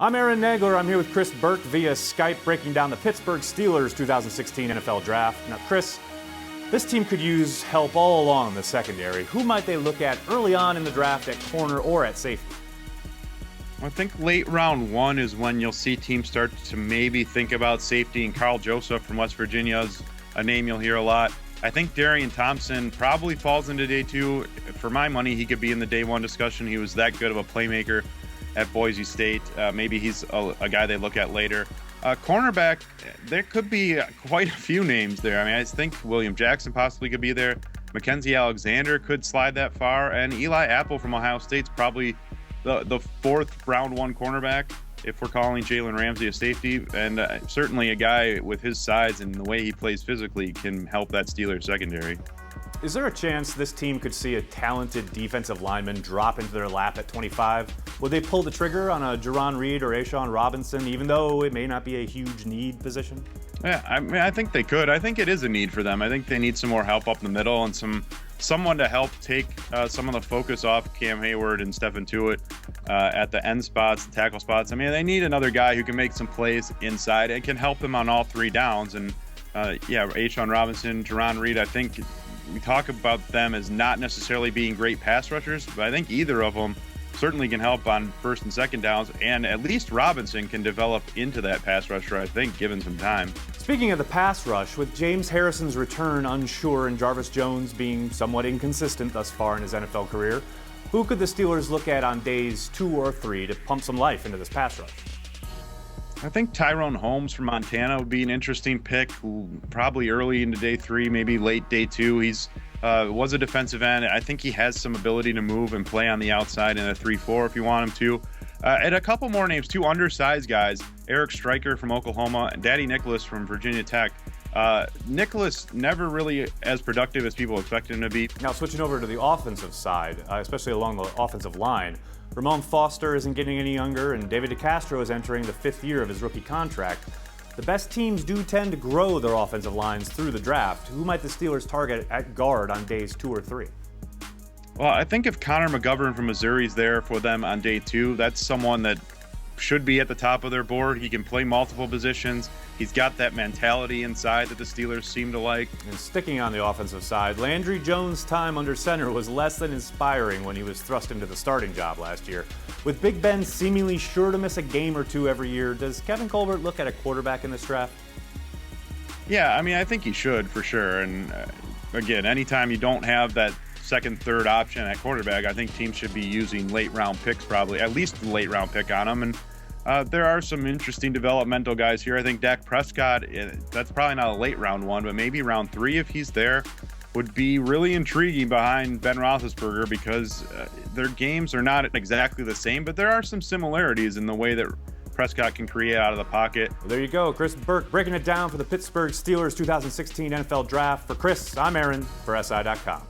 I'm Aaron Nagler. I'm here with Chris Burke via Skype, breaking down the Pittsburgh Steelers 2016 NFL Draft. Now, Chris, this team could use help all along in the secondary. Who might they look at early on in the draft at corner or at safety? I think late round one is when you'll see teams start to maybe think about safety, and Carl Joseph from West Virginia is a name you'll hear a lot. I think Darian Thompson probably falls into day two. For my money, he could be in the day one discussion. He was that good of a playmaker at Boise State. Maybe he's a guy they look at later. Cornerback, there could be quite a few names there. I mean, I think William Jackson possibly could be there. Mackenzie Alexander could slide that far. And Eli Apple from Ohio State's probably the fourth round one cornerback, if we're calling Jalen Ramsey a safety. And certainly a guy with his size and the way he plays physically can help that Steelers secondary. Is there a chance this team could see a talented defensive lineman drop into their lap at 25? Would they pull the trigger on a Jerron Reed or A'Shawn Robinson, even though it may not be a huge need position? Yeah, I mean, I think they could. I think it is a need for them. I think they need some more help up the middle and someone to help take some of the focus off Cam Hayward and Stephen Tuitt at the end spots, the tackle spots. I mean, they need another guy who can make some plays inside and can help them on all three downs. And A'Shawn Robinson, Jerron Reed, I think we talk about them as not necessarily being great pass rushers, but I think either of them certainly can help on first and second downs, and at least Robinson can develop into that pass rusher, I think, given some time. Speaking of the pass rush, with James Harrison's return unsure and Jarvis Jones being somewhat inconsistent thus far in his NFL career, who could the Steelers look at on days 2 or 3 to pump some life into this pass rush? I think Tyrone Holmes from Montana would be an interesting pick, probably early into day 3, maybe late day 2. He's was a defensive end. I think he has some ability to move and play on the outside in a 3-4 if you want him to. And a couple more names, 2 undersized guys, Eric Stryker from Oklahoma and Daddy Nicholas from Virginia Tech. Nicholas never really as productive as people expected him to be. Now switching over to the offensive side, especially along the offensive line, Ramon Foster isn't getting any younger, and David DeCastro is entering the 5th year of his rookie contract. The best teams do tend to grow their offensive lines through the draft. Who might the Steelers target at guard on days 2 or 3? Well, I think if Connor McGovern from Missouri is there for them on day 2, that's someone that should be at the top of their board. He can play multiple positions. He's got that mentality inside that the Steelers seem to like. And sticking on the offensive side, Landry Jones' time under center was less than inspiring when he was thrust into the starting job last year. With Big Ben seemingly sure to miss a game or 2 every year, does Kevin Colbert look at a quarterback in this draft? Yeah, I mean, I think he should for sure. And again, anytime you don't have that second, third option at quarterback, I think teams should be using late round picks, probably at least a late round pick on them. And there are some interesting developmental guys here. I think Dak Prescott, that's probably not a late round one, but maybe round 3 if he's there, would be really intriguing behind Ben Roethlisberger, because their games are not exactly the same, but there are some similarities in the way that Prescott can create out of the pocket. Well, there you go. Chris Burke breaking it down for the Pittsburgh Steelers 2016 NFL Draft. For Chris, I'm Aaron for SI.com.